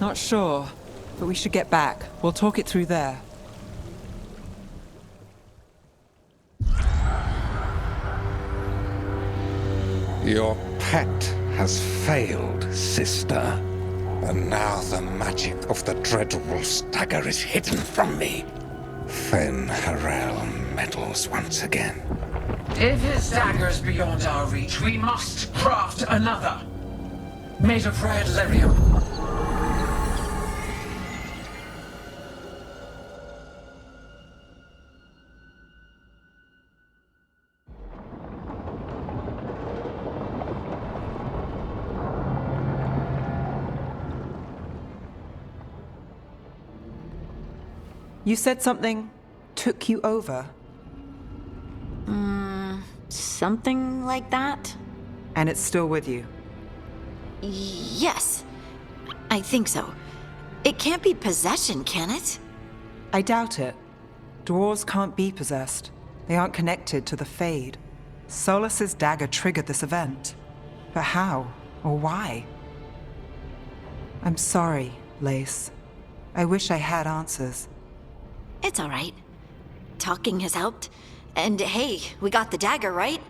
Not sure, but we should get back. We'll talk it through there. Your pet has failed, sister. And now the magic of the Dreadwolf's dagger is hidden from me. Fen Harel meddles once again. If his dagger's beyond our reach, we must craft another. Made of red lyrium. You said something took you over, Something like that? and it's still with you. Yes. I think so. It can't be possession, can it? I doubt it. Dwarves can't be possessed. They aren't connected to the Fade. Solus's dagger triggered this event. But how? Or why? I'm sorry, Lace. I wish I had answers. It's all right. Talking has helped. And hey, we got the dagger, right?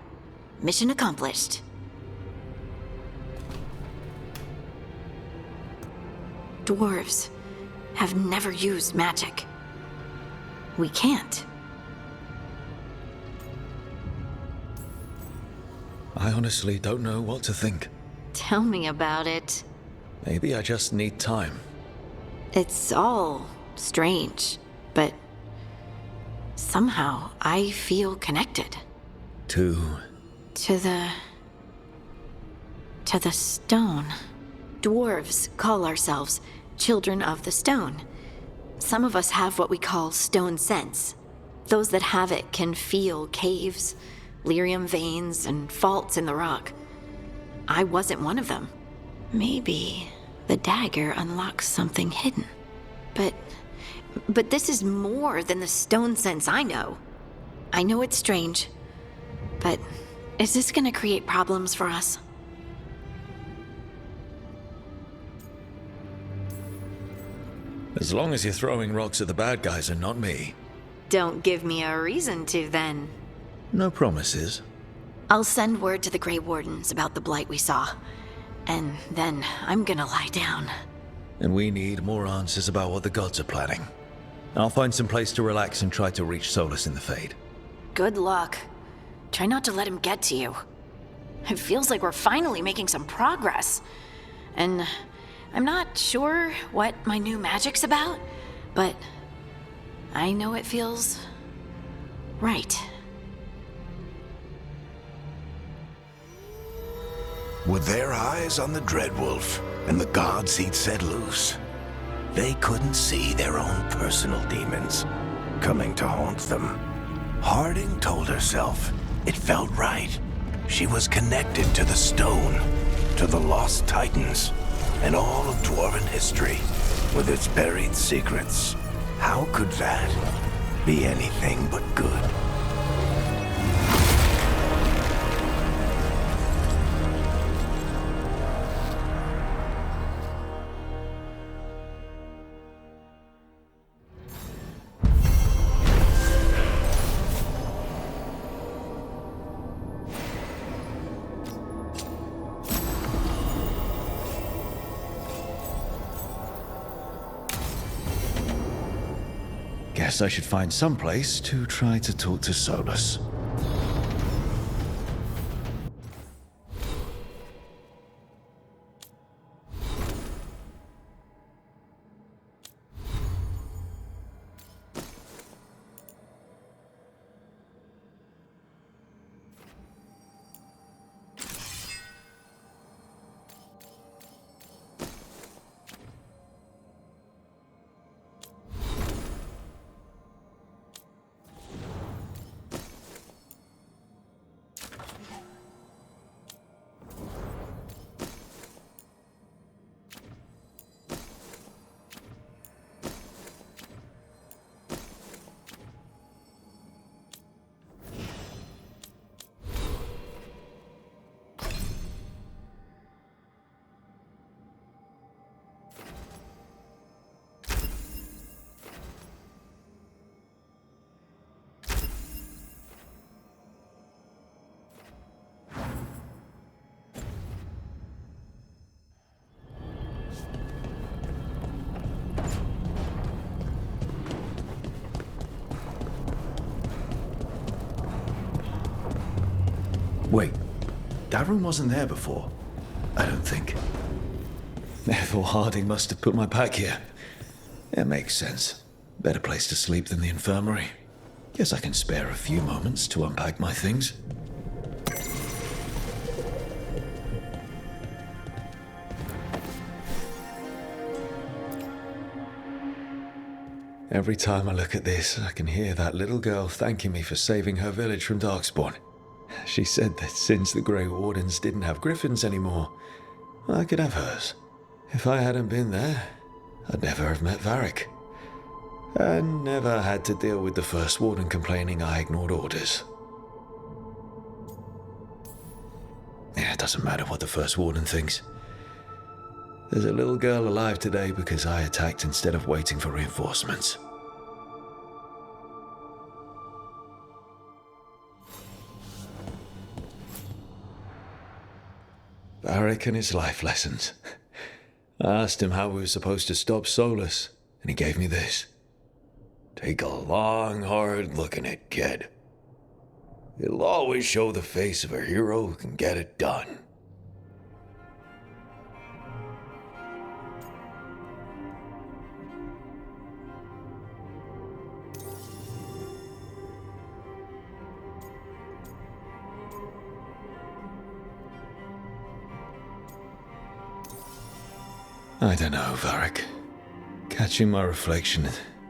Mission accomplished. Dwarves have never used magic. We can't. I honestly don't know what to think. Tell me about it. Maybe I just need time. It's all strange, but somehow I feel connected. To To the stone. Dwarves call ourselves children of the stone. Some of us have what we call stone sense. Those that have it can feel caves, lyrium veins, and faults in the rock. I wasn't one of them. Maybe the dagger unlocks something hidden. But this is more than the stone sense I know. I know it's strange, but is this gonna create problems for us? as long as you're throwing rocks at the bad guys and not me. Don't give me a reason to, then. No promises. I'll send word to the Grey Wardens about the blight we saw. And then I'm gonna lie down. And we need more answers about what the gods are planning. I'll find some place to relax and try to reach Solus in the Fade. Good luck. Try not to let him get to you. It feels like we're finally making some progress. And I'm not sure what my new magic's about, but I know it feels right. With their eyes on the Dreadwolf and the gods he'd set loose, they couldn't see their own personal demons coming to haunt them. Harding told herself it felt right. She was connected to the stone, to the lost titans, and all of dwarven history with its buried secrets. How could that be anything but good? Guess I should find some place to try to talk to Solus. Wait, that room wasn't there before. I don't think. Therefore, Harding must have put my pack here. It makes sense. Better place to sleep than the infirmary. Guess I can spare a few moments to unpack my things. Every time I look at this, I can hear that little girl thanking me for saving her village from Darkspawn. She said that since the Grey Wardens didn't have griffins anymore, I could have hers. If I hadn't been there, I'd never have met Varric. And never had to deal with the First Warden complaining I ignored orders. Yeah, it doesn't matter what the First Warden thinks. There's a little girl alive today because I attacked instead of waiting for reinforcements. Varric and his life lessons. I asked him how we were supposed to stop Solus, and he gave me this. Take a long, hard look at it, kid. It'll always show the face of a hero who can get it done. I don't know, Varric. Catching my reflection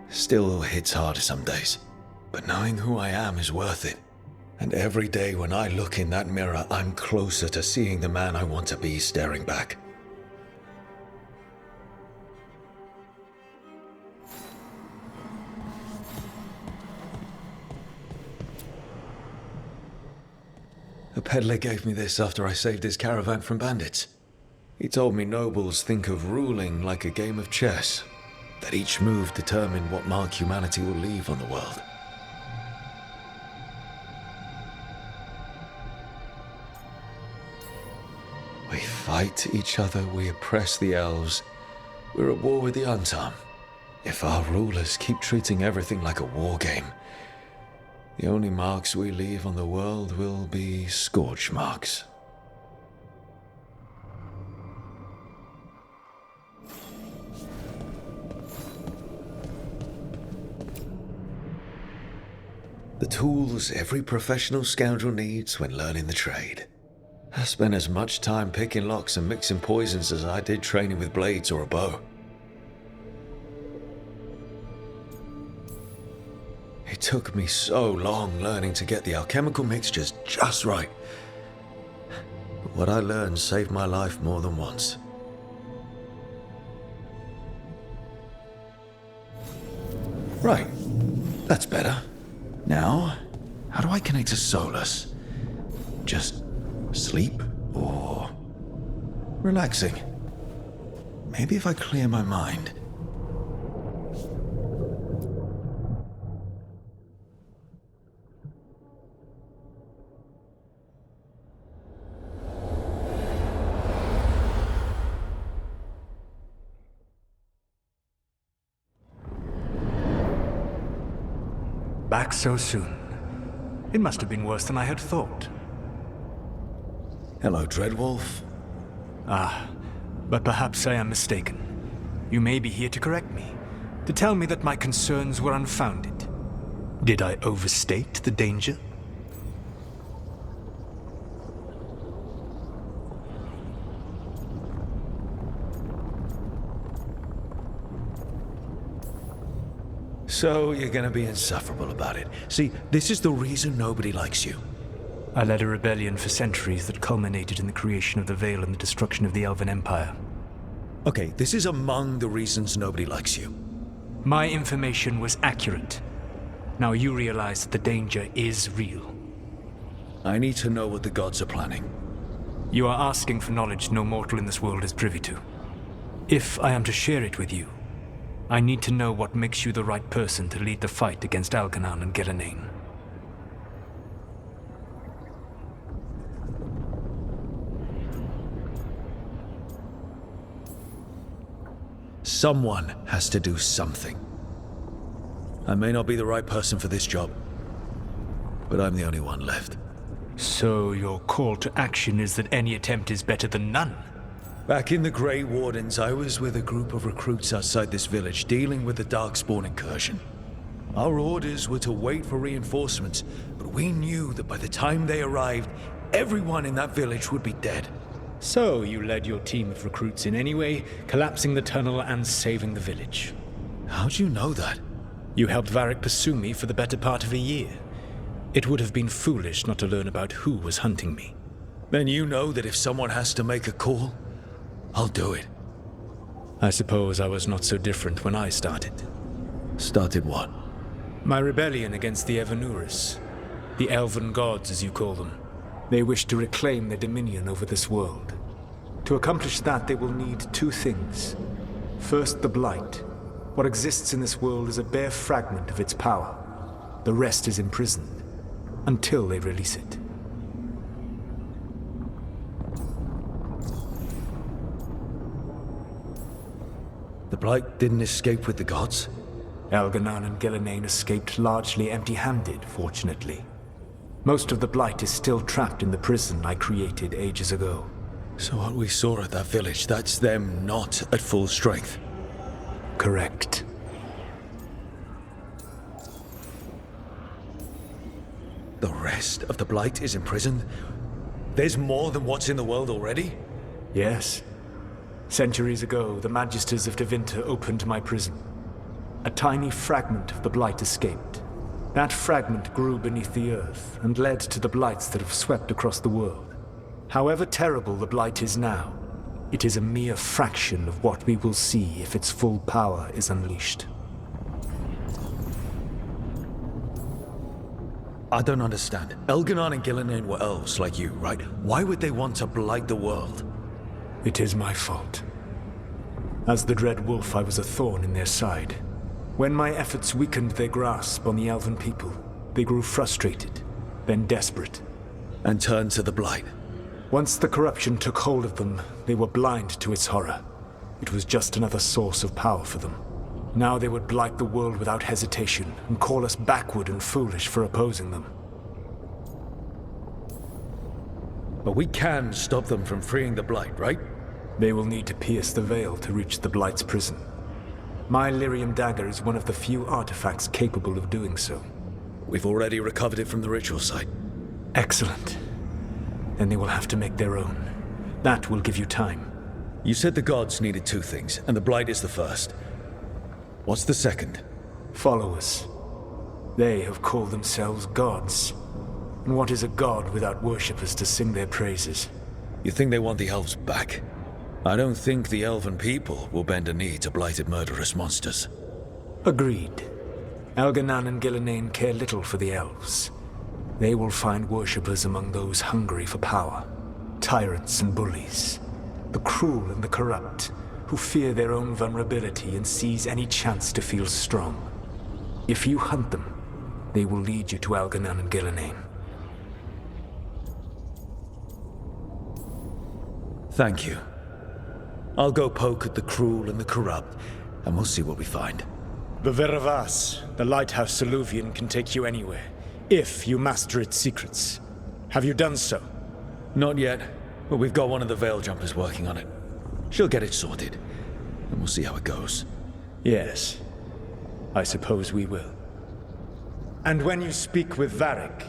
still hits harder some days. But knowing who I am is worth it. And every day when I look in that mirror, I'm closer to seeing the man I want to be staring back. A peddler gave me this after I saved his caravan from bandits. He told me nobles think of ruling like a game of chess, that each move determined what mark humanity will leave on the world. We fight each other, we oppress the elves, we're at war with the Untarm. If our rulers keep treating everything like a war game, the only marks we leave on the world will be scourge marks. The tools every professional scoundrel needs when learning the trade. I spent as much time picking locks and mixing poisons as I did training with blades or a bow. It took me so long learning to get the alchemical mixtures just right. But what I learned saved my life more than once. Right, that's better. Now, how do I connect to Solus? Just sleep or relaxing? Maybe if I clear my mind. Back so soon. It must have been worse than I had thought. Hello, Dreadwolf. But perhaps I am mistaken. You may be here to correct me, to tell me that my concerns were unfounded. Did I overstate the danger? So you're gonna be insufferable about it. See, this is the reason nobody likes you. I led a rebellion for centuries that culminated in the creation of the Veil and the destruction of the Elven Empire. Okay, this is among the reasons nobody likes you. My information was accurate. Now you realize that the danger is real. I need to know what the gods are planning. You are asking for knowledge no mortal in this world is privy to. If I am to share it with you, I need to know what makes you the right person to lead the fight against Algernon and Geranean. Someone has to do something. I may not be the right person for this job, but I'm the only one left. So your call to action is that any attempt is better than none? Back in the Grey Wardens, I was with a group of recruits outside this village dealing with the Darkspawn incursion. Our orders were to wait for reinforcements, but we knew that by the time they arrived, everyone in that village would be dead. So you led your team of recruits in anyway, collapsing the tunnel and saving the village. How'd you know that? You helped Varric pursue me for the better part of a year. It would have been foolish not to learn about who was hunting me. Then you know that if someone has to make a call, I'll do it. I suppose I was not so different when I started. Started what? My rebellion against the Evanuris. The Elven Gods, as you call them. They wish to reclaim their dominion over this world. To accomplish that, they will need two things. First, the Blight. What exists in this world is a bare fragment of its power. The rest is imprisoned, until they release it. The Blight didn't escape with the gods? Elganon and Gillenane escaped largely empty-handed, fortunately. Most of the Blight is still trapped in the prison I created ages ago. So what we saw at that village, that's them not at full strength? Correct. The rest of the Blight is imprisoned? There's more than what's in the world already? Yes. Centuries ago, the Magisters of Tevinter opened my prison. A tiny fragment of the Blight escaped. That fragment grew beneath the earth and led to the Blights that have swept across the world. However terrible the Blight is now, it is a mere fraction of what we will see if its full power is unleashed. I don't understand. Elganon and Gillenane were elves like you, right? Why would they want to blight the world? It is my fault. As the Dread Wolf, I was a thorn in their side. When my efforts weakened their grasp on the Elven people, they grew frustrated, then desperate. And turned to the Blight. Once the corruption took hold of them, they were blind to its horror. It was just another source of power for them. Now they would blight the world without hesitation and call us backward and foolish for opposing them. But we can stop them from freeing the Blight, right? They will need to pierce the veil to reach the Blight's prison. My Lyrium dagger is one of the few artifacts capable of doing so. We've already recovered it from the ritual site. Excellent. Then they will have to make their own. That will give you time. You said the gods needed two things, and the Blight is the first. What's the second? Followers. They have called themselves gods. And what is a god without worshippers to sing their praises? You think they want the elves back? I don't think the elven people will bend a knee to blighted murderous monsters. Agreed. Elganon and Gillenane care little for the elves. They will find worshippers among those hungry for power. Tyrants and bullies. The cruel and the corrupt, who fear their own vulnerability and seize any chance to feel strong. If you hunt them, they will lead you to Elganon and Gillenane. Thank you. I'll go poke at the cruel and the corrupt, and we'll see what we find. The Veravas, the lighthouse Soluvian, can take you anywhere, if you master its secrets. Have you done so? Not yet, but we've got one of the Veil Jumpers working on it. She'll get it sorted, and we'll see how it goes. Yes, I suppose we will. And when you speak with Varric,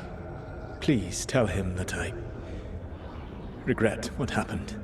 please tell him that I regret what happened.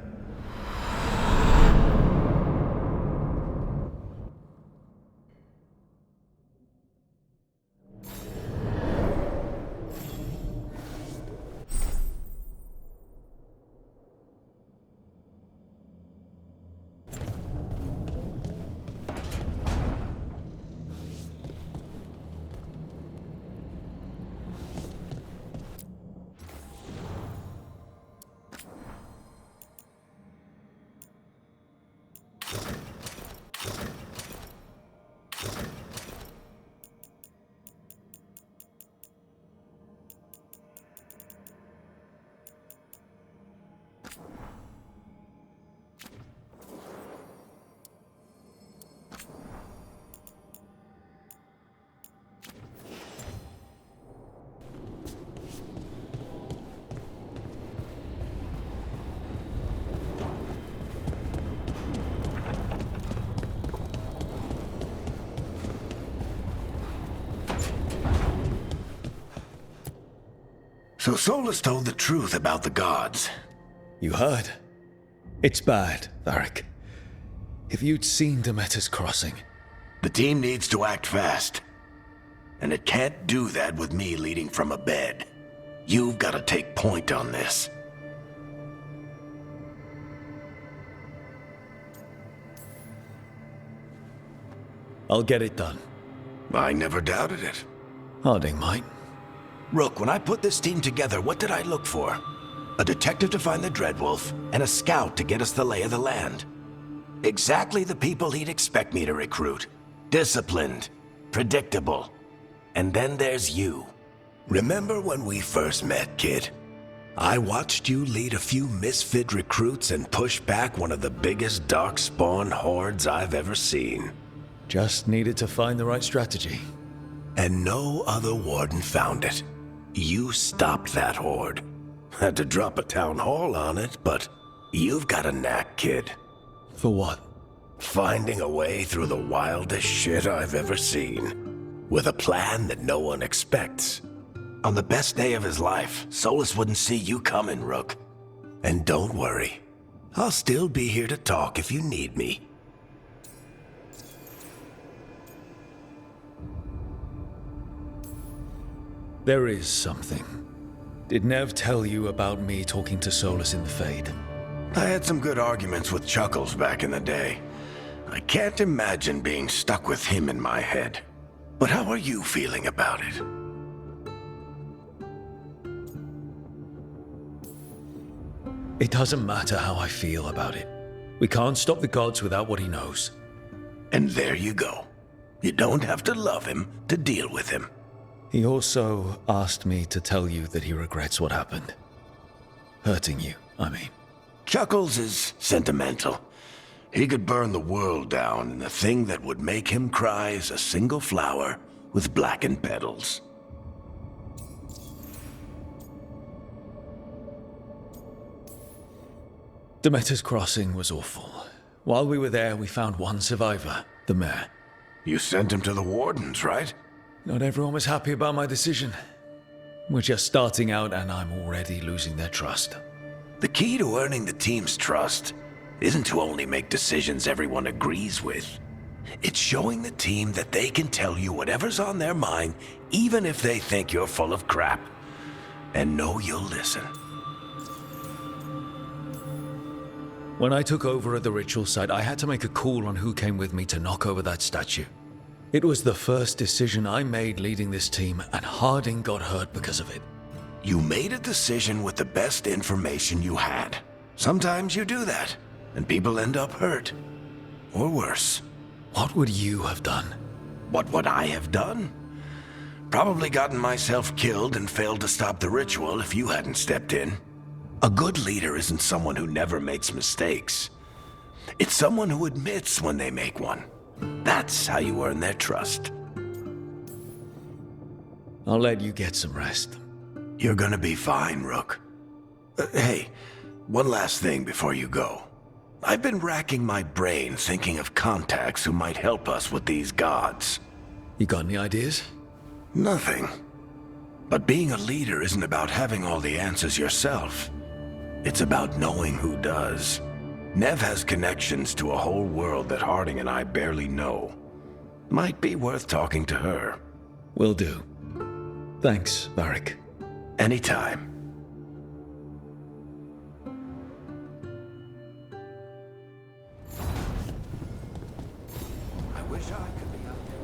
So Solus told the truth about the gods. You heard? It's bad, Varric. If you'd seen Demeter's crossing... The team needs to act fast. And it can't do that with me leading from a bed. You've got to take point on this. I'll get it done. I never doubted it. Harding might. Rook, when I put this team together, what did I look for? A detective to find the Dreadwolf, and a scout to get us the lay of the land. Exactly the people he'd expect me to recruit. Disciplined, predictable. And then there's you. Remember when we first met, kid? I watched you lead a few misfit recruits and push back one of the biggest darkspawn hordes I've ever seen. Just needed to find the right strategy. And no other warden found it. You stopped that horde. Had to drop a town hall on it, but you've got a knack, kid. For what? Finding a way through the wildest shit I've ever seen. With a plan that no one expects. On the best day of his life, Solus wouldn't see you coming, Rook. And don't worry. I'll still be here to talk if you need me. There is something. Did Nev tell you about me talking to Solus in the Fade? I had some good arguments with Chuckles back in the day. I can't imagine being stuck with him in my head. But how are you feeling about it? It doesn't matter how I feel about it. We can't stop the gods without what he knows. And there you go. You don't have to love him to deal with him. He also asked me to tell you that he regrets what happened. Hurting you, I mean. Chuckles is sentimental. He could burn the world down, and the thing that would make him cry is a single flower with blackened petals. Demeter's crossing was awful. While we were there, we found one survivor, the mayor. You sent him to the wardens, right? Not everyone was happy about my decision. We're just starting out and I'm already losing their trust. The key to earning the team's trust isn't to only make decisions everyone agrees with. It's showing the team that they can tell you whatever's on their mind, even if they think you're full of crap. And know you'll listen. When I took over at the ritual site, I had to make a call on who came with me to knock over that statue. It was the first decision I made leading this team, and Harding got hurt because of it. You made a decision with the best information you had. Sometimes you do that, and people end up hurt. Or worse. What would you have done? What would I have done? Probably gotten myself killed and failed to stop the ritual if you hadn't stepped in. A good leader isn't someone who never makes mistakes. It's someone who admits when they make one. That's how you earn their trust. I'll let you get some rest. You're gonna be fine, Rook. Hey, one last thing before you go. I've been racking my brain thinking of contacts who might help us with these gods. You got any ideas? Nothing. But being a leader isn't about having all the answers yourself. It's about knowing who does. Nev has connections to a whole world that Harding and I barely know. Might be worth talking to her. Will do. Thanks, Varric. Anytime. I wish I could be out there.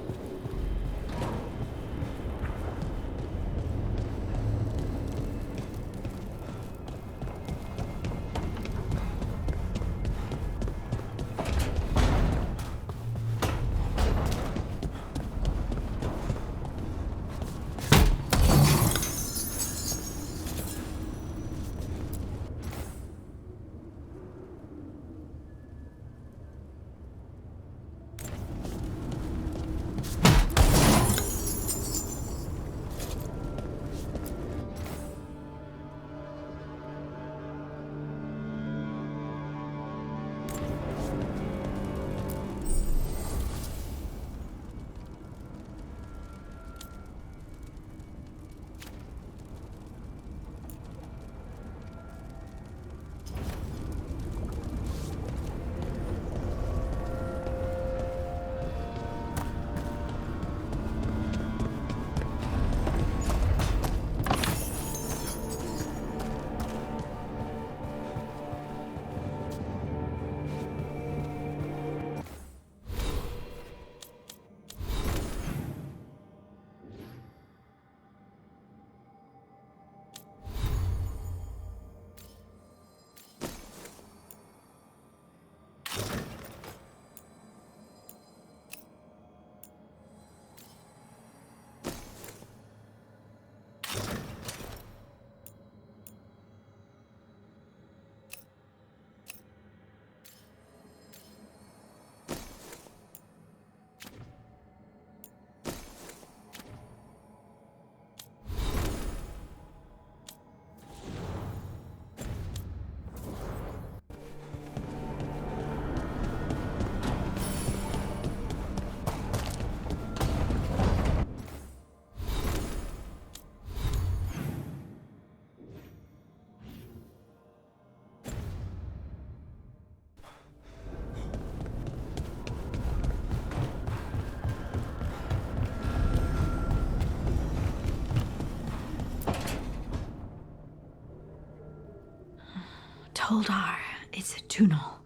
Koldar, it's Tunal.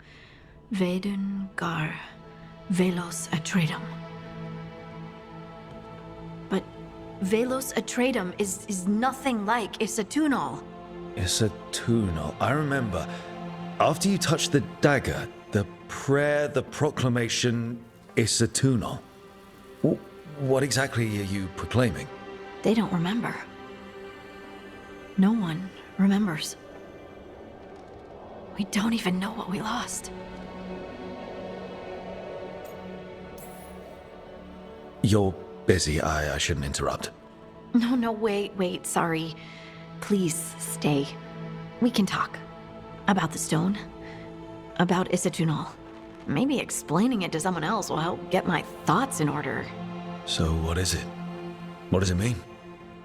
Vedun Gar, Velos Atredum. But Velos Atredum is nothing like Isatunal. Isatunal. I remember. After you touched the dagger, the prayer, the proclamation, Isatunal. What exactly are you proclaiming? They don't remember. No one remembers. We don't even know what we lost. You're busy. I shouldn't interrupt. No, wait, sorry. Please stay. We can talk. About the stone. About Isatunal. Maybe explaining it to someone else will help get my thoughts in order. So what is it? What does it mean?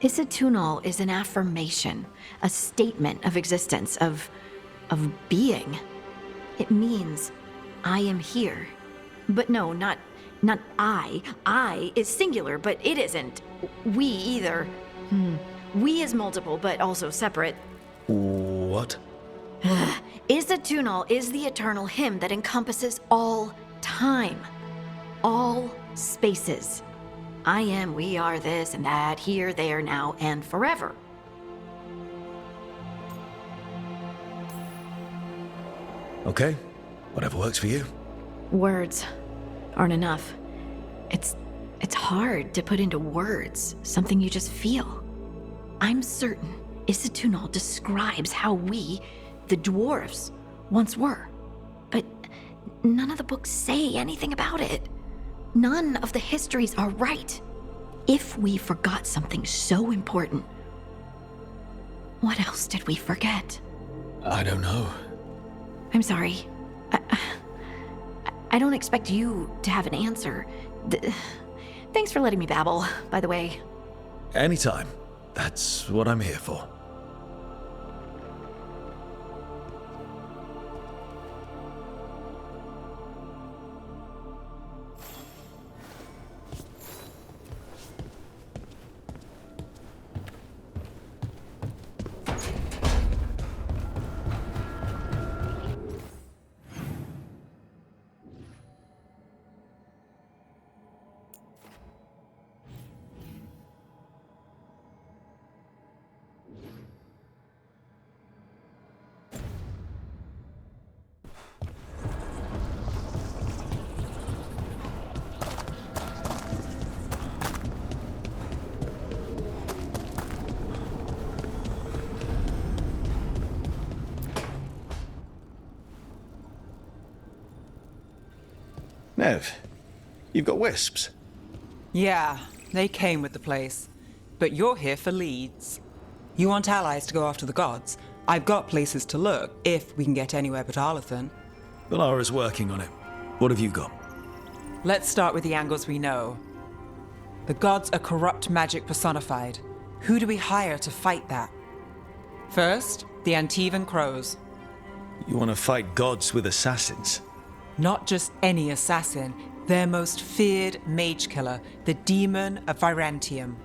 Isatunal is an affirmation, a statement of existence, of being. It means, I am here. But no, not I. I is singular, but it isn't. We either. We is multiple, but also separate. What? Isatunal is the eternal hymn that encompasses all time. All spaces. I am, we are, this and that, here, there, now, and forever. Okay. Whatever works for you. Words aren't enough. It's hard to put into words something you just feel. I'm certain Isatunal describes how we, the dwarves, once were. But none of the books say anything about it. None of the histories are right. If we forgot something so important, what else did we forget? I don't know. I'm sorry. I don't expect you to have an answer. Thanks for letting me babble, by the way. Anytime. That's what I'm here for. Nev, you've got wisps. Yeah, they came with the place. But you're here for leads. You want allies to go after the gods? I've got places to look, if we can get anywhere but Arlathan. Valara's working on it. What have you got? Let's start with the angles we know. The gods are corrupt magic personified. Who do we hire to fight that? First, the Antivan Crows. You want to fight gods with assassins? Not just any assassin, their most feared mage killer, the Demon of Virantium.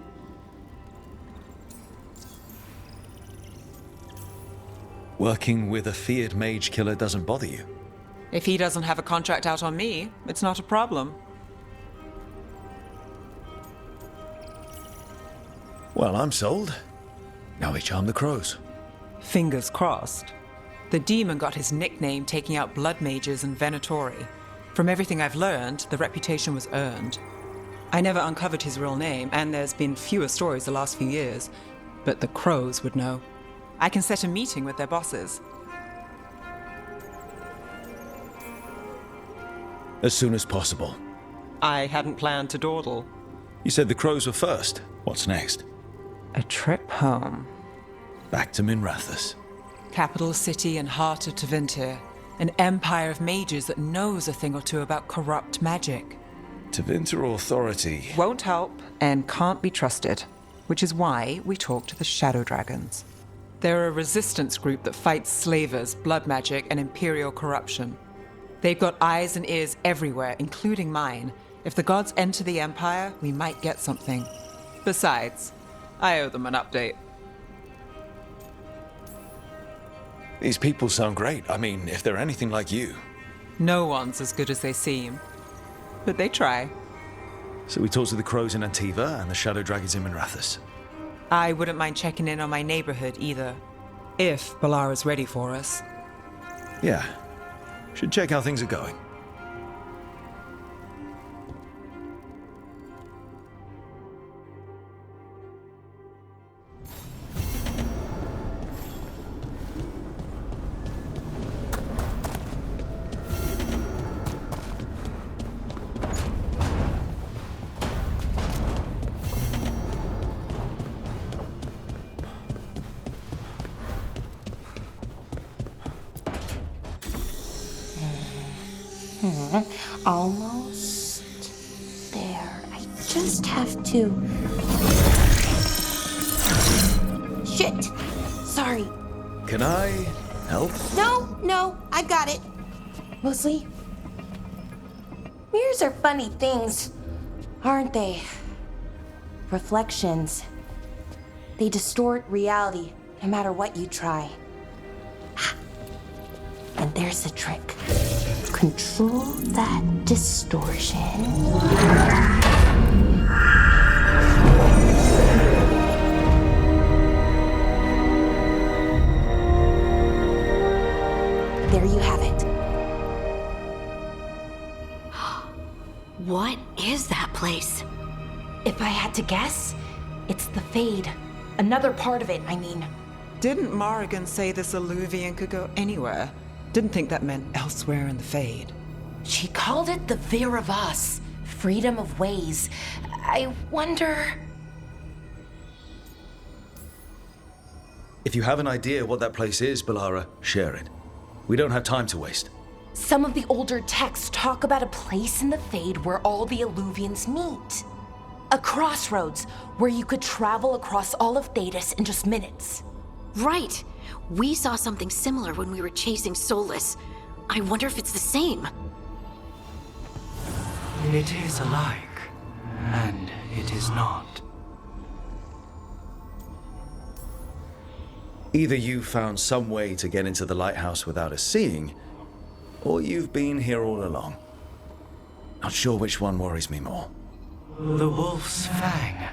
Working with a feared mage killer doesn't bother you? If he doesn't have a contract out on me, it's not a problem. Well, I'm sold. Now we charm the crows. Fingers crossed. The demon got his nickname taking out blood mages and Venatori. From everything I've learned, the reputation was earned. I never uncovered his real name, and there's been fewer stories the last few years, but the crows would know. I can set a meeting with their bosses. As soon as possible. I hadn't planned to dawdle. You said the crows were first. What's next? A trip home. Back to Minrathous. Capital city and heart of Tevinter. An empire of mages that knows a thing or two about corrupt magic. Tevinter authority. Won't help and can't be trusted, which is why we talk to the Shadow Dragons. They're a resistance group that fights slavers, blood magic, and imperial corruption. They've got eyes and ears everywhere, including mine. If the gods enter the Empire, we might get something. Besides, I owe them an update. These people sound great. I mean, if they're anything like you. No one's as good as they seem. But they try. So we talked to the crows in Antiva and the shadow dragons in Minrathous. I wouldn't mind checking in on my neighborhood either. If Balara's ready for us. Yeah. Should check how things are going. Almost there. I just have to. Shit! Sorry. Can I help? No, I got it. Mostly, mirrors are funny things, aren't they? Reflections. They distort reality, no matter what you try. And there's the trick. Control that distortion. There you have it. What is that place? If I had to guess, it's the Fade. Another part of it, I mean. Didn't Morrigan say this Illuvian could go anywhere? Didn't think that meant elsewhere in the Fade. She called it the Vir of Us, freedom of ways. I wonder... If you have an idea what that place is, Balara, share it. We don't have time to waste. Some of the older texts talk about a place in the Fade where all the Illuvians meet. A crossroads where you could travel across all of Thedas in just minutes. Right. We saw something similar when we were chasing Solus. I wonder if it's the same. It is alike, and it is not. Either you found some way to get into the lighthouse without us seeing, or you've been here all along. Not sure which one worries me more. The Wolf's Fang.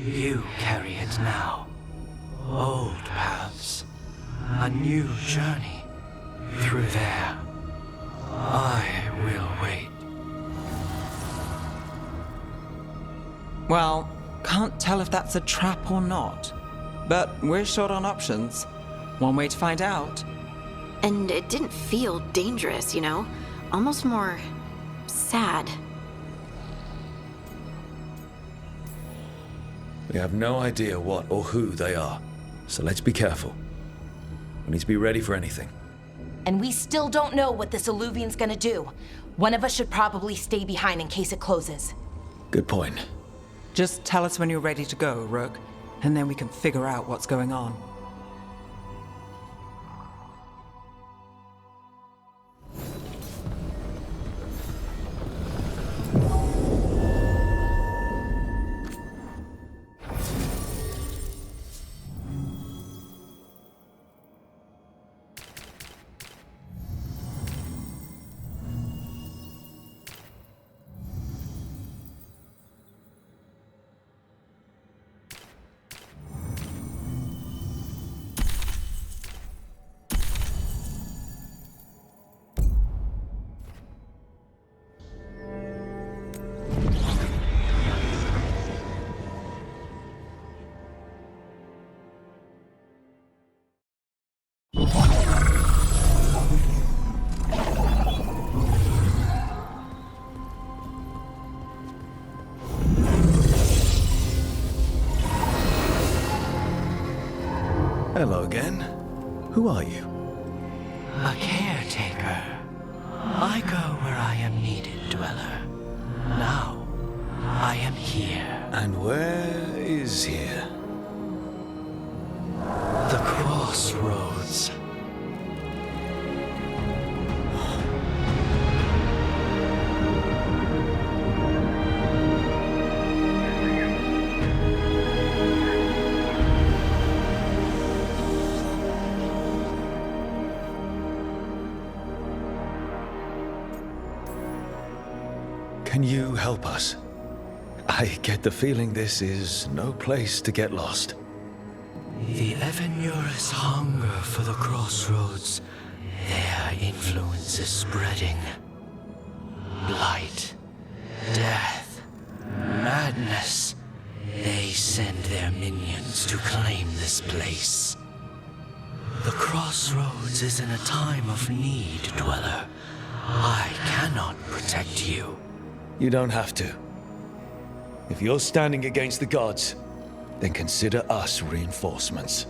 You carry it now. Old paths. A new journey. Through there. I will wait. Well, can't tell if that's a trap or not. But we're short on options. One way to find out. And it didn't feel dangerous, you know? Almost more sad. We have no idea what or who they are, so let's be careful. We need to be ready for anything. And we still don't know what this Illuvian's gonna do. One of us should probably stay behind in case it closes. Good point. Just tell us when you're ready to go, Rook, and then we can figure out what's going on. Hello again. Who are you? A caretaker. I go where I am needed, Dweller. Now, I am here. And where is here? The crossroads. Can you help us? I get the feeling this is no place to get lost. The Evanurus hunger for the crossroads. Their influence is spreading. Blight, death, madness. They send their minions to claim this place. The crossroads is in a time of need, Dweller. I cannot protect you. You don't have to. If you're standing against the gods, then consider us reinforcements.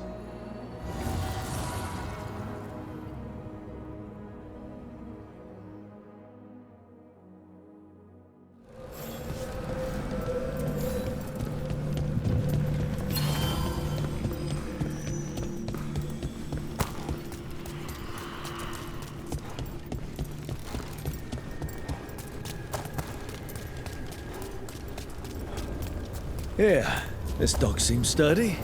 Yeah, this dock seems sturdy.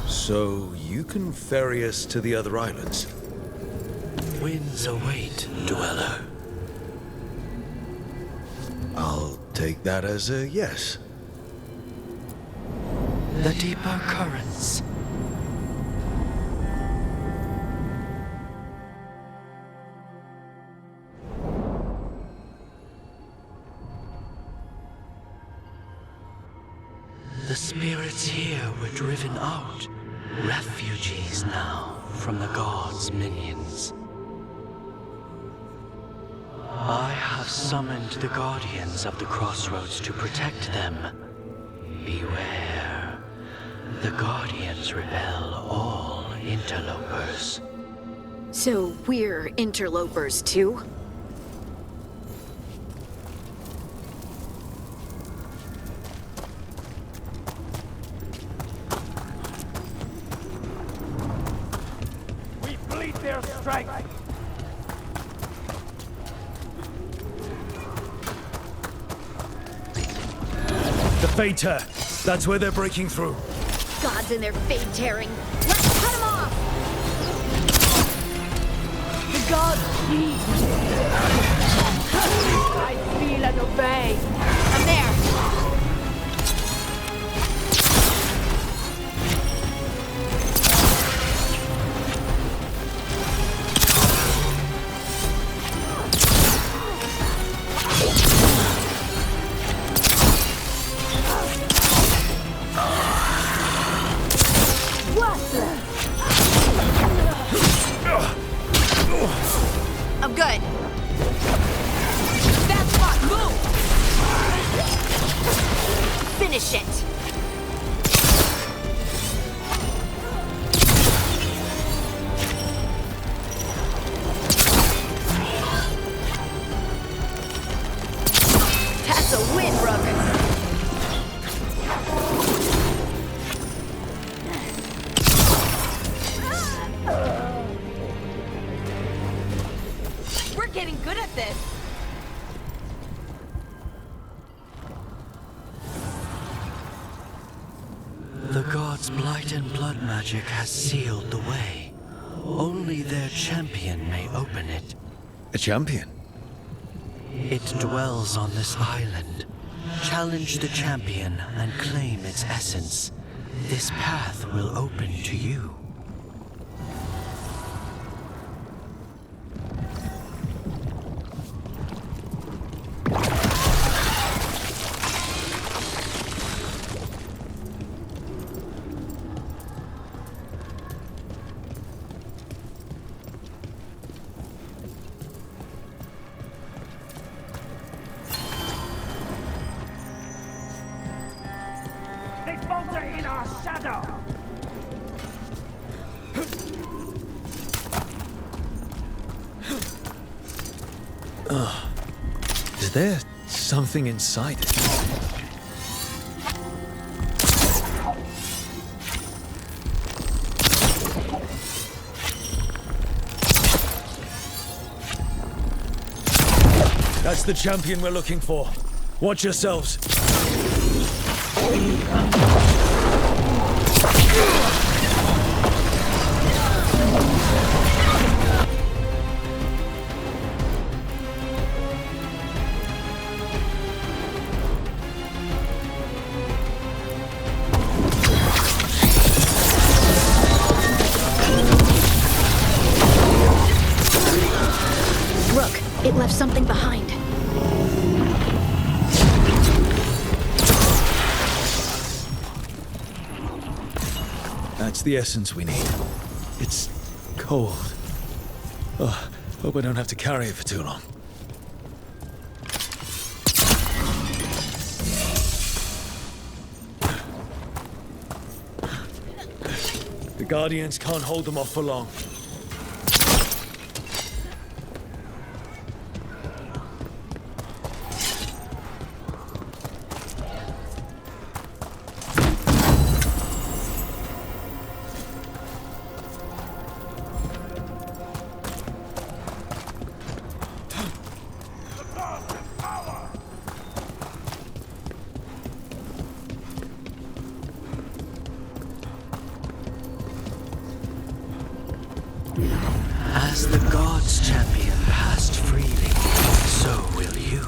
So you can ferry us to the other islands? Winds await, Dweller. I'll take that as a yes. The deeper currents. The spirits here were driven out, refugees now from the gods' minions. I have summoned the guardians of the crossroads to protect them. Beware. The guardians repel all interlopers. So we're interlopers too? The Fater! That's where they're breaking through. Gods and their fade tearing. Let's cut them off! The gods need me. I feel and obey. I'm there! I'm good. That's what. Move. Finish it. That's a win, Rook. We're getting good at this. The gods' blight and blood magic has sealed the way. Only their champion may open it. A champion? It dwells on this island. Challenge the champion and claim its essence. This path will open to you. They falter in our shadow! Is there something inside it? That's the champion we're looking for. Watch yourselves. That's the essence we need. It's cold. Oh, hope I don't have to carry it for too long. The Guardians can't hold them off for long. As the gods' champion passed freely, so will you.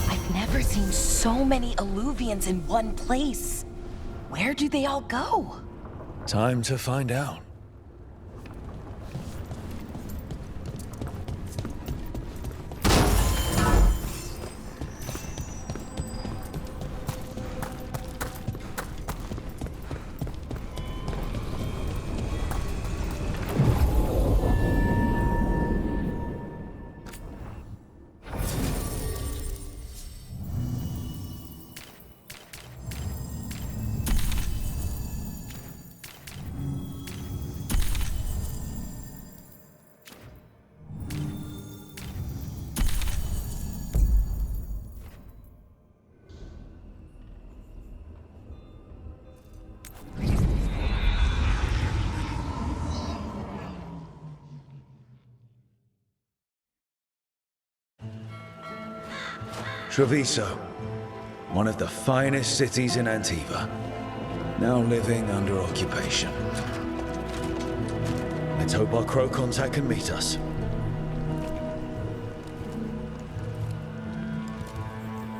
I've never seen so many Alluvians in one place. Where do they all go? Time to find out. Treviso, one of the finest cities in Antiva, now living under occupation. Let's hope our crow contact can meet us.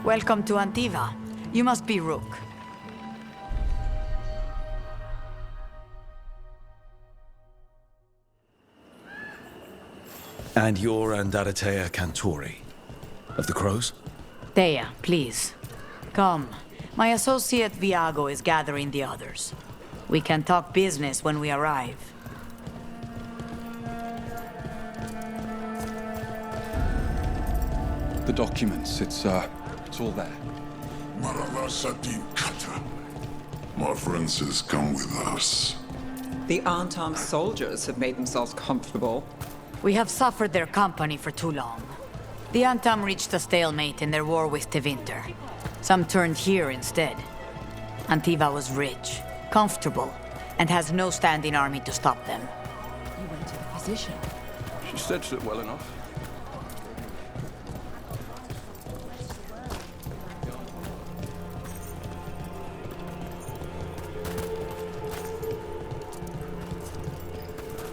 Welcome to Antiva. You must be Rook. And you're Andaratea Cantori, of the Crows? Thea, please. Come. My associate Viago is gathering the others. We can talk business when we arrive. The documents, it's all there. Maravasatin Kata. My friends has come with us. The unarmed soldiers have made themselves comfortable. We have suffered their company for too long. The Antam reached a stalemate in their war with Tevinter. Some turned here instead. Antiva was rich, comfortable, and has no standing army to stop them. You went to the physician. She stitched it well enough.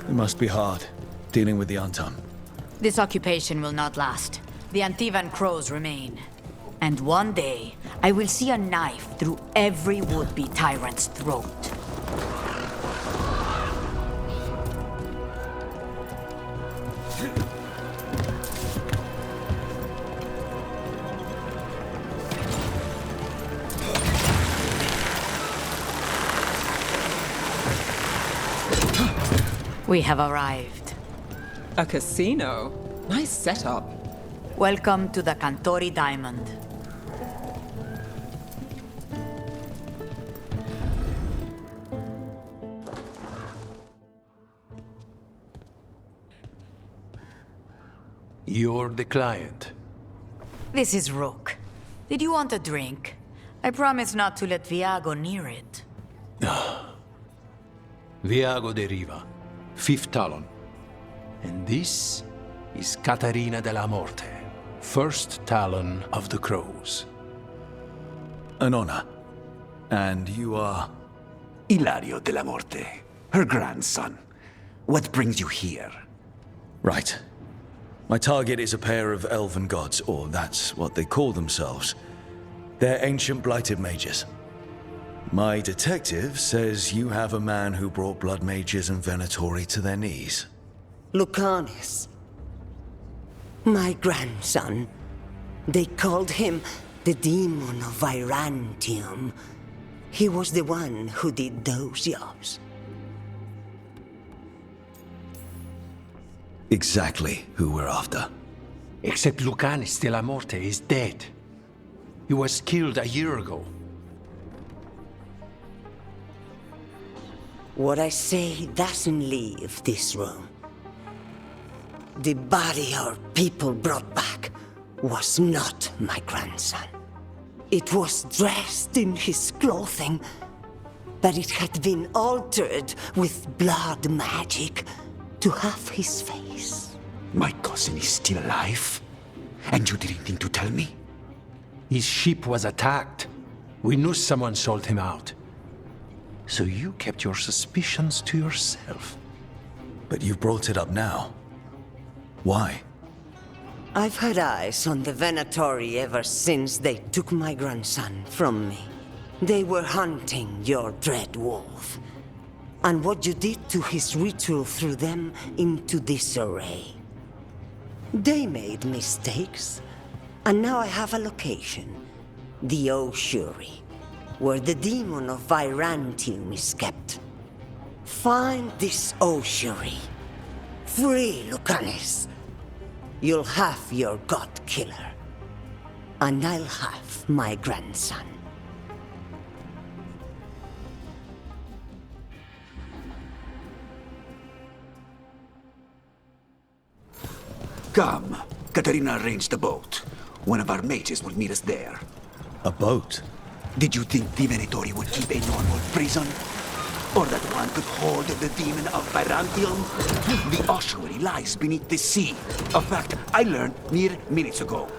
It must be hard, dealing with the Antam. This occupation will not last. The Antivan crows remain. And one day, I will see a knife through every would-be tyrant's throat. We have arrived. A casino? Nice setup. Welcome to the Cantori Diamond. You're the client. This is Rook. Did you want a drink? I promise not to let Viago near it. Viago de Riva, 5th Talon. And this is Catarina della Morte, 1st Talon of the Crows. An honor. And you are? Ilario della Morte, her grandson. What brings you here? Right. My target is a pair of elven gods, or that's what they call themselves. They're ancient blighted mages. My detective says you have a man who brought blood mages and Venatori to their knees. Lucanis. My grandson. They called him The demon of Virantium. He was the one who did those jobs. Exactly who we're after. Except Lucanis de la Morte is dead. He was killed a year ago. What I say doesn't leave this room. The body our people brought back was not my grandson. It was dressed in his clothing, but it had been altered with blood magic to have his face. My cousin is still alive? And you didn't think to tell me? His ship was attacked. We knew someone sold him out. So you kept your suspicions to yourself. But you've brought it up now. Why? I've had eyes on the Venatori ever since they took my grandson from me. They were hunting your dread wolf. And what you did to his ritual threw them into disarray. They made mistakes, and now I have a location. The ossuary, where the demon of Virantium is kept. Find this ossuary. Free Lucanis. You'll have your god killer. And I'll have my grandson. Come. Katarina arranged a boat. One of our mages will meet us there. A boat? Did you think the Venatori would keep a normal prison? Or that one could hold the demon of Virantium? The ossuary lies beneath the sea. A fact I learned mere minutes ago.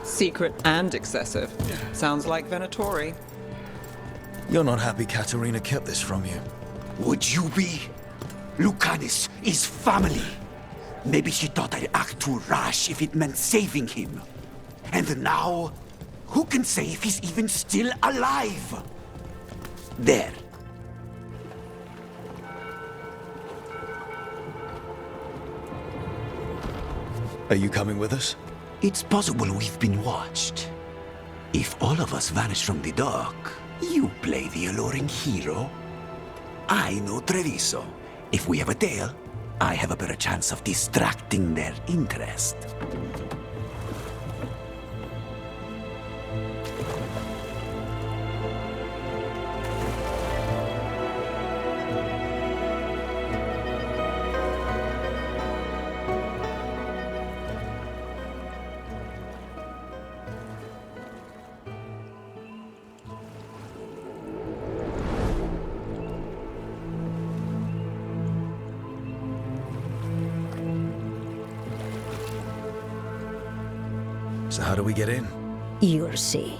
Secret and excessive. Sounds like Venatori. You're not happy Katarina kept this from you. Would you be? Lucanis is family. Maybe she thought I'd act too rash if it meant saving him. And now, who can say if he's even still alive? There. Are you coming with us? It's possible we've been watched. If all of us vanish from the dock, you play the alluring hero. I know Treviso. If we have a tail, I have a better chance of distracting their interest. So how do we get in? You'll see.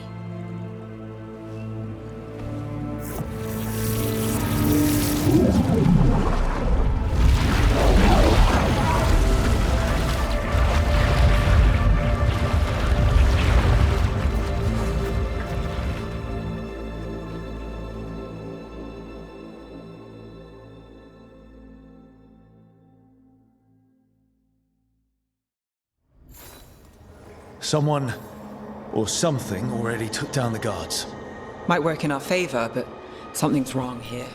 Someone or something already took down the guards. Might work in our favor, but something's wrong here.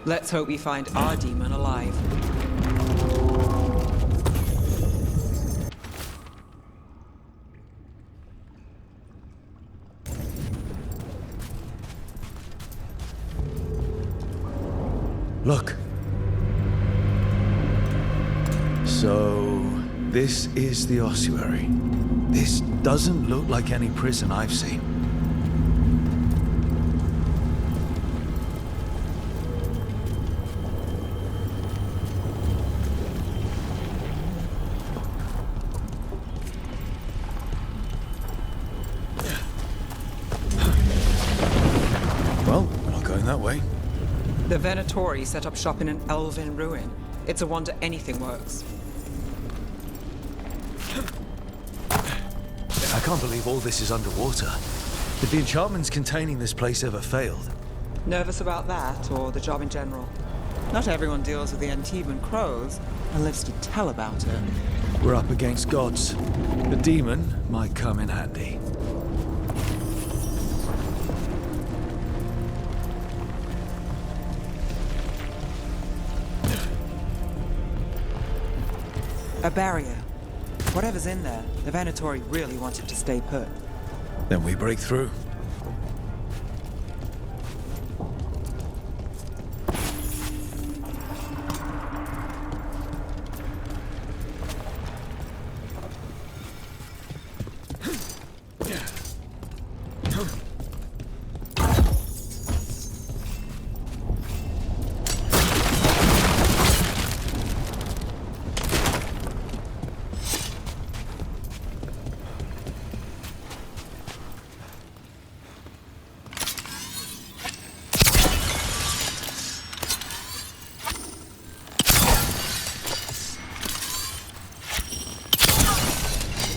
Let's hope we find our demon alive. Look. So, this is the ossuary. This doesn't look like any prison I've seen. Well, we're not going that way. The Venatori set up shop in an elven ruin. It's a wonder anything works. I can't believe all this is underwater. Did the enchantments containing this place ever failed? Nervous about that, or the job in general? Not everyone deals with the Antiban crows and lives to tell about it. We're up against gods. The demon might come in handy. A barrier. Whatever's in there, the Venatori really wanted to stay put. Then we break through.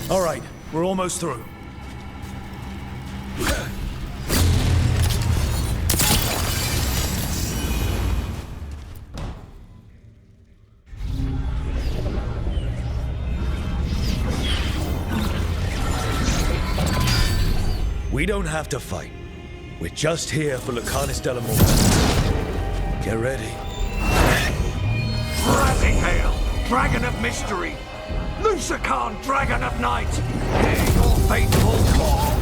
All right, we're almost through. We don't have to fight. We're just here for Lucanus de la Morte. Get ready. Rising Hail, Dragon of Mystery! Lucican, Dragon of Night! Hear your faithful call!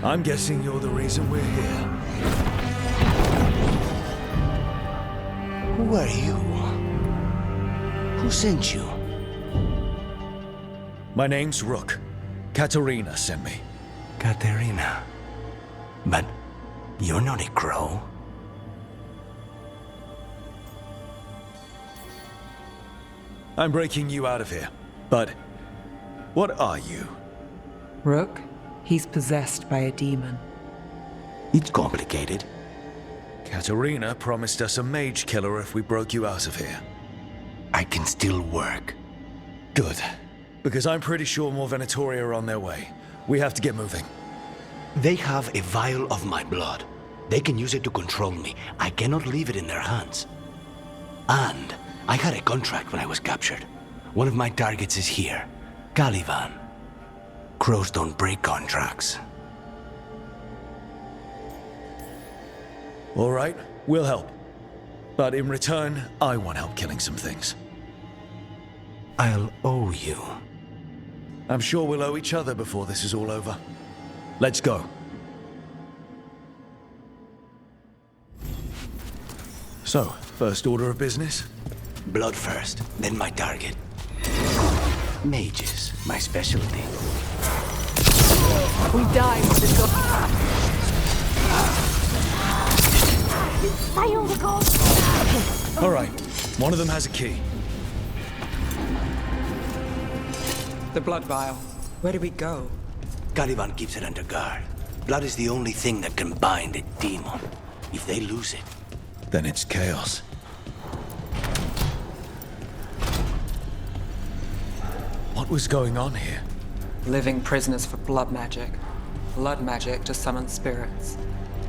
I'm guessing you're the reason we're here. Who are you? Who sent you? My name's Rook. Katerina sent me. Katerina. But you're not a crow. I'm breaking you out of here. But what are you? Rook, he's possessed by a demon. It's complicated. Katerina promised us a mage killer if we broke you out of here. I can still work. Good. Because I'm pretty sure more Venatori are on their way. We have to get moving. They have a vial of my blood. They can use it to control me. I cannot leave it in their hands. And I had a contract when I was captured. One of my targets is here, Caliban. Crows don't break contracts. All right, we'll help. But in return, I want help killing some things. I'll owe you. I'm sure we'll owe each other before this is all over. Let's go. So, first order of business? Blood first, then my target. Mages, my specialty. We die with the god. Fire the god! All right, one of them has a key. The blood vial. Where do we go? Caliban keeps it under guard. Blood is the only thing that can bind a demon. If they lose it, Then it's chaos. What was going on here? Living prisoners for blood magic. Blood magic to summon spirits.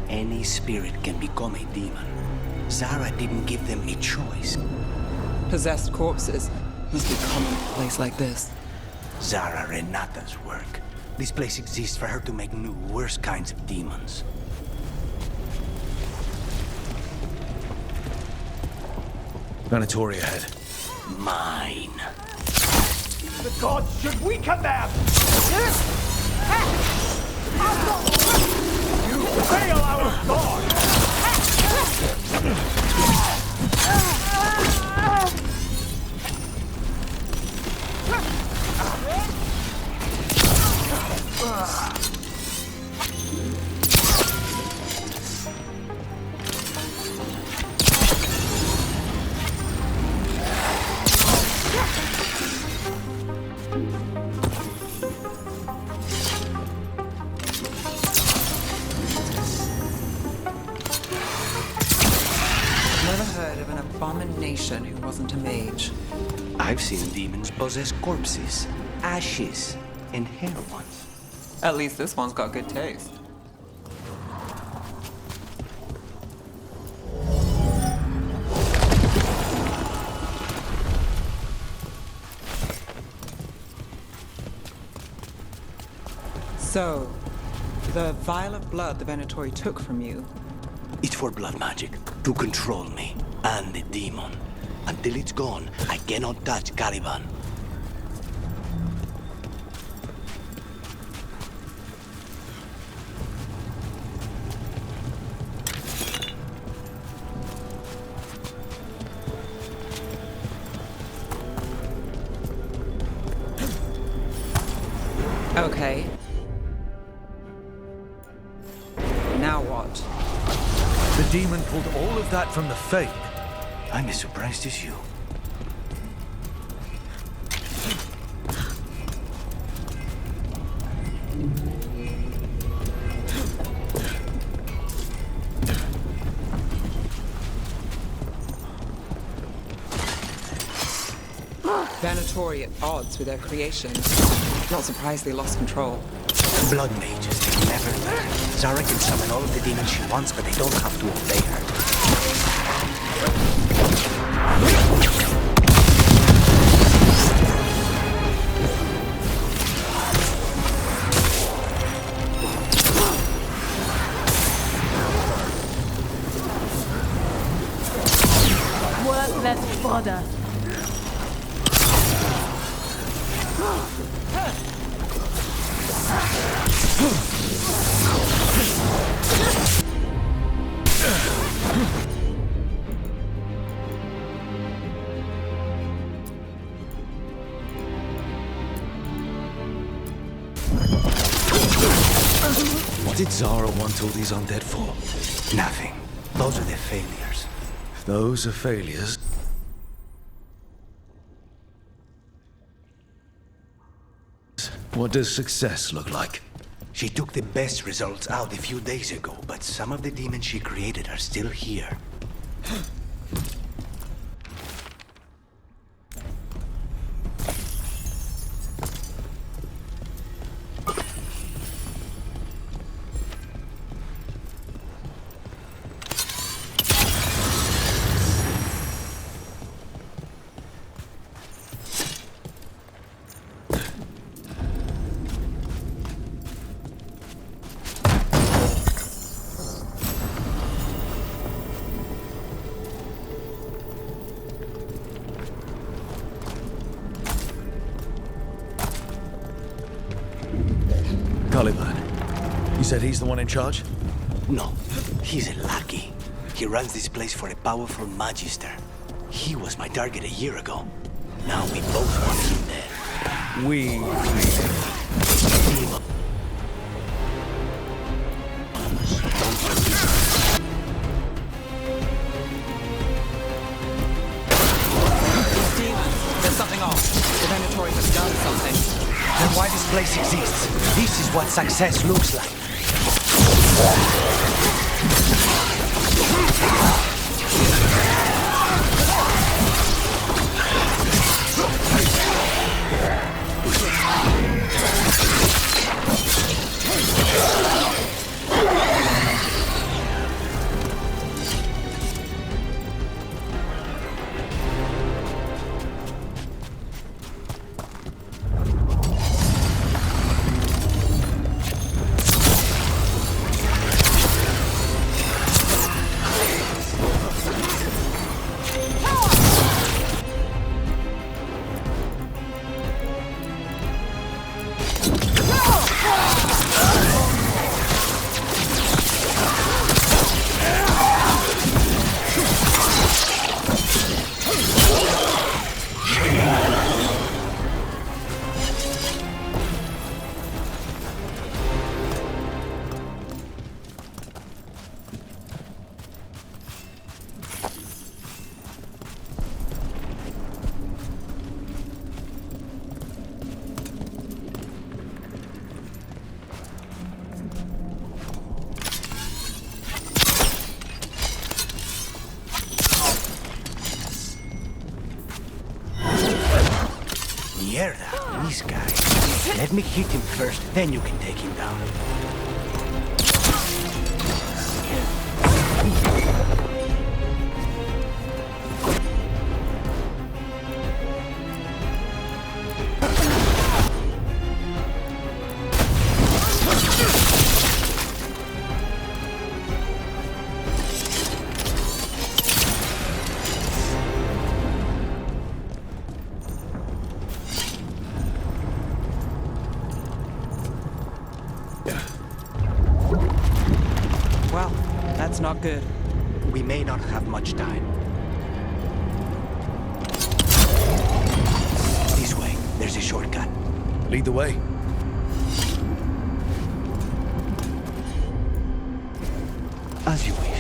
any spirit can become a demon. Zara didn't give them a choice. Possessed corpses must be common in a place like this. Zara Renata's work. This place exists for her to make new, worse kinds of demons. Venatori ahead. Mine. The gods should weaken them! You fail our god! Never heard of an abomination who wasn't a mage. I've seen demons possess corpses, ashes, and hair once. At least this one's got good taste. So, the vial of blood the Venatori took from you, It's for blood magic, to control me, and the demon. Until it's gone, I cannot touch Caliban. okay. Now what? The demon pulled all of that from the Fade. I'm as surprised as you. Venatori at odds with their creation. Not surprised they lost control. Blood mages, they never learn. Zara can summon all of the demons she wants, but they don't have to obey her. Worthless fodder. What did Zara want all these undead for? Nothing. Those are the failures. If those are failures... What does success look like? She took the best results out a few days ago, but some of the demons she created are still here. Caliban. You said he's the one in charge? No, he's a lackey. He runs this place for a powerful magister. He was my target a year ago. Now we both want him dead. We... There's something off. The Venatori has done something. Then why this place exists? This is what success looks like. Mierda, this guy. Let me hit him first, then you can take him down. That's not good. We may not have much time. This way. There's a shortcut. Lead the way. As you wish.